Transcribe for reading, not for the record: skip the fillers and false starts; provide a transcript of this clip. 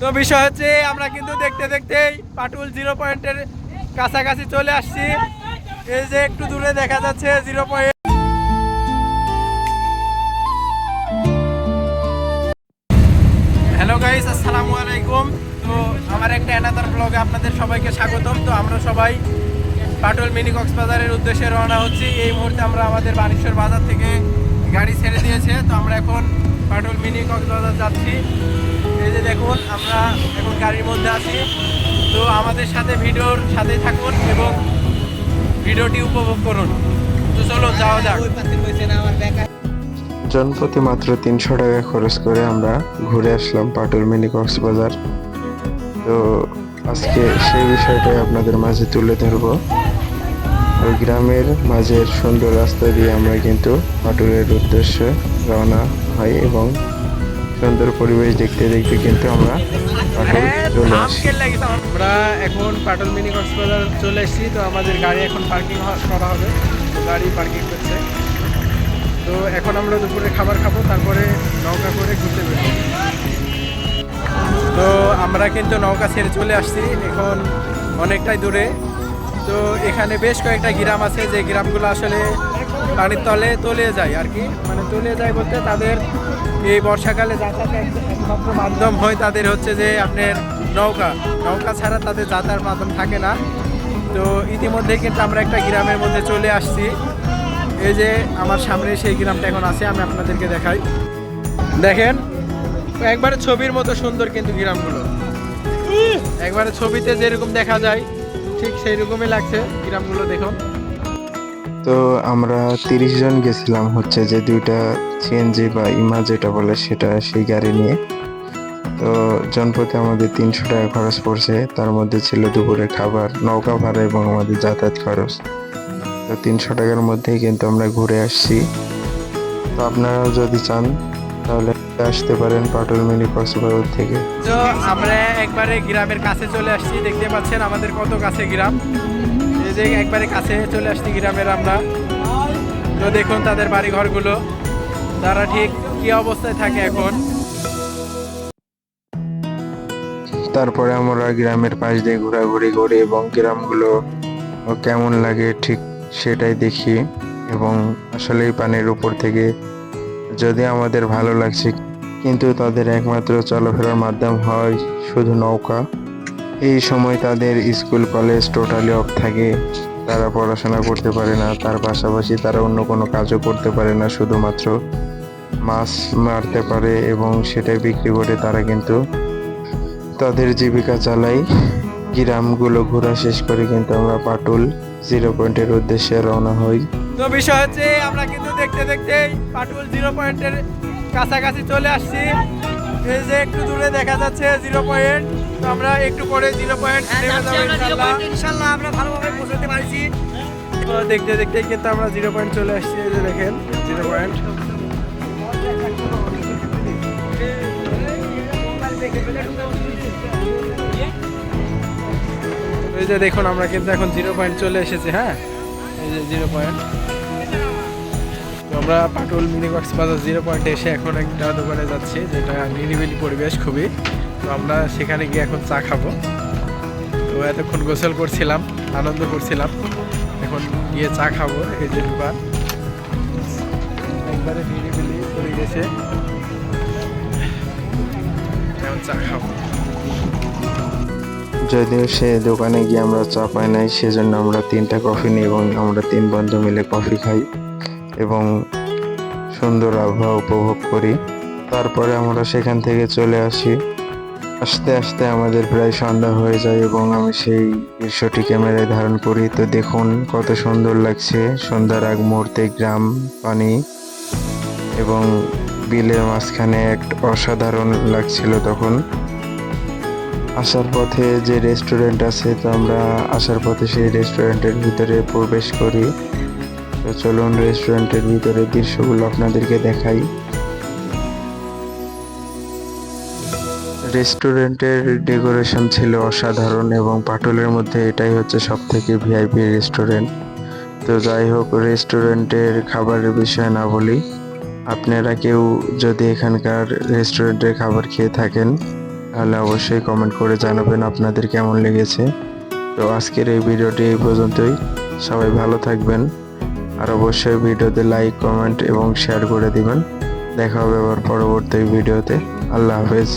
তো বিষয় হচ্ছে আমরা কিন্তু দেখতে দেখতেই পাটুল 0 পয়েন্টের কাছাকাছি চলে আসছি। এই যে একটু দূরে দেখা যাচ্ছে 0 পয়েন্ট। হ্যালো গাইস, আসসালামু আলাইকুম। তো আমার একটা অ্যানাদার ব্লগে আপনাদের সবাইকে স্বাগতম। তো আমরা সবাই পাটুল মিনি কক্সবাজারের উদ্দেশ্যে রওনা হচ্ছি। এই মুহূর্তে আমরা আমাদের বানেশ্বর বাজার থেকে গাড়ি ছেড়ে দিয়েছে। তো আমরা এখন পাটুল মিনি কক্সবাজার যাচ্ছি। এই যে দেখুন, আমরা এখন গাড়ির মধ্যে আছি। তো আমাদের সাথে ভিডিওর সাথে থাকুন এবং ভিডিওটি উপভোগ করুন। তো চলো যাওয়া যাক। জনপ্রতি মাত্র 300 টাকা খরচ করে আমরা ঘুরে আসলাম পাটুল মিনি কক্সবাজার। তো আজকে সেই বিষয়টাই আপনাদের মাঝে তুলে ধরবো। ওই গ্রামের মাঝের সুন্দর রাস্তা দিয়ে আমরা কিন্তু পাটুলের উদ্দেশ্যে রওনা হই এবং সুন্দর পরিবেশ দেখতে দেখতে কিন্তু আমরা পাটুল চলে আসি। আমরা এখন পাটুল মিনি কক্সবাজার চলে এসেছি। তো আমাদের গাড়ি এখন পার্কিং করা হবে। গাড়ি পার্কিং করছে। তো এখন আমরা দুপুরে খাবার খাবো, তারপরে নৌকা করে ঘুরতে বেরোবো। তো আমরা কিন্তু নৌকা ছেড়ে চলে আসছি এখন অনেকটাই দূরে। তো এখানে বেশ কয়েকটা গ্রাম আছে, যে গ্রামগুলো আসলে পানির তলে তলিয়ে যায় আর কি। মানে তলিয়ে যায় বলতে তাদের এই বর্ষাকালে যাতায়াতের একমাত্র মাধ্যম হয় তাদের হচ্ছে যে আপনার নৌকা ছাড়া তাদের যাতায়াত মাধ্যম থাকে না। তো ইতিমধ্যেই কিন্তু আমরা একটা গ্রামের মধ্যে চলে আসছি। এই যে আমার সামনে সেই গ্রামটা এখন আছে, আমি আপনাদেরকে দেখাই। দেখেন, একবারে ছবির মতো সুন্দর কিন্তু গ্রামগুলো। একবারে ছবিতে যেরকম দেখা যায় ঠিক সেই রকমই লাগছে গ্রামগুলো, দেখুন। তো আমরা 30 জন গেছিলাম হচ্ছে যে দুইটা সিএনজি বা ইমা যেটা বলে সেটা, সেই গাড়ি নিয়ে। তো জনপ্রতি আমাদের 300 টাকা খরচ পড়ছে। তার মধ্যে ছিল দুপুরে খাবার, নৌকা ভাড়া এবং আমাদের যাতায়াত খরচ। তো 300 টাকার মধ্যেই কিন্তু আমরা ঘুরে আসছি। তো আপনারাও যদি চান তাহলে আসতে পারেন পাটুল মিনি কক্সবাজার থেকে। তো আমরা একবারে গ্রামের কাছে চলে আসছি, দেখতে পাচ্ছেন আমাদের কত কাছে গ্রাম। এই যে একবারে কাছে চলে আসছি গ্রামের আমরা। তো দেখুন তাদের বাড়ি ঘরগুলো, তারা ঠিক কি অবস্থায় থাকে এখন। তারপরে আমরা গ্রামের পাশ দিয়ে ঘোরাঘুরি করি এবং গ্রামগুলো কেমন লাগে ঠিক সেটাই দেখি। এবং আসলে এই পানির উপর থেকে যদি আমাদের ভালো লাগছে, কিন্তু তাদের একমাত্র চলাফেরার মাধ্যম হয় শুধু নৌকা। এই সময় তাদের স্কুল কলেজ টোটালি অফ থাকে, তারা পড়াশোনা করতে পারে না। তার পাশাপাশি তারা অন্য কোনো কাজও করতে পারে না, শুধুমাত্র মাছ মারতে পারে এবং সেটাই বিক্রি করে তারা কিন্তু তাদের জীবিকা চালায়। গ্রামগুলো ঘোরা শেষ করে কিন্তু আমরা পাটুল 0 পয়েন্টের উদ্দেশ্যে রওনা হই। তো বিষয় হচ্ছে আমরা কিন্তু দেখতে দেখতে পাটুল 0 পয়েন্টের কাছাকাছি চলে আসছি। এই যে একটু দূরে দেখা যাচ্ছে 0 পয়েন্ট। তো আমরা একটু পরে 0 পয়েন্ট ইনশাআল্লাহ আমরা ভালোভাবে পৌঁছাতে পারছি। তো দেখতে দেখতে কিন্তু আমরা 0 পয়েন্ট চলে আসছি। এই যে দেখেন 0 পয়েন্ট। এই যে দেখুন আমরা কিন্তু এখন 0 পয়েন্ট চলে এসেছি। হ্যাঁ, এই যে 0 পয়েন্ট। তো আমরা পাটুল মিনি কক্সবাজার 0 পয়েন্টে এসে এখন একটা দোকানে যাচ্ছি, যেটা নিরিবিলি পরিবেশ খুবই। তো আমরা সেখানে গিয়ে এখন চা খাবো। তো এতক্ষণ গোসল করছিলাম, আনন্দ করছিলাম, এখন গিয়ে চা খাবো। এই যে দোকান একবারে নিরিবিলি পরিবেশে এখন চা খাবো। যদিও সে দোকানে গিয়ে আমরা চা পাই নাই, সেজন্য আমরা 3টা কফি নিই এবং আমরা 3 বন্ধু মিলে কফি খাই এবং সুন্দর আবহাওয়া উপভোগ করি। তারপরে আমরা সেখান থেকে চলে আসি। আস্তে আস্তে আমাদের প্রায় সন্ধ্যা হয়ে যায় এবং আমি সেই দৃশ্যটি ক্যামেরায় ধারণ করি। তো দেখুন কত সুন্দর লাগছে। সন্ধ্যার আগ মুহূর্তে গ্রাম, পানি এবং বিলের মাঝখানে এক অসাধারণ লাগছিল তখন। আসার পথে যে রেস্টুরেন্ট আছে, তো আমরা আসার পথে সেই রেস্টুরেন্টের ভিতরে প্রবেশ করি। তো চলুন রেস্টুরেন্টের ভিতরে দৃশ্যগুলো আপনাদেরকে দেখাই। রেস্টুরেন্টের ডেকোরেশন ছিল অসাধারণ এবং পাটুলের মধ্যে এটাই হচ্ছে সব থেকে ভিআইপি রেস্টুরেন্ট। তো যাই হোক, রেস্টুরেন্টের খাবারের বিষয়ে না বলি, আপনারা কেউ যদি এখানকার রেস্টুরেন্টের খাবার খেয়ে থাকেন তাহলে অবশ্যই কমেন্ট করে জানাবেন আপনাদের কেমন লেগেছে। তো আজকের এই ভিডিওটি এই পর্যন্তই। সবাই ভালো থাকবেন, আর অবশ্যই ভিডিওতে লাইক, কমেন্ট এবং শেয়ার করে দিবেন। দেখা হবে আবার পরবর্তী ভিডিওতে। আল্লাহ হাফেজ।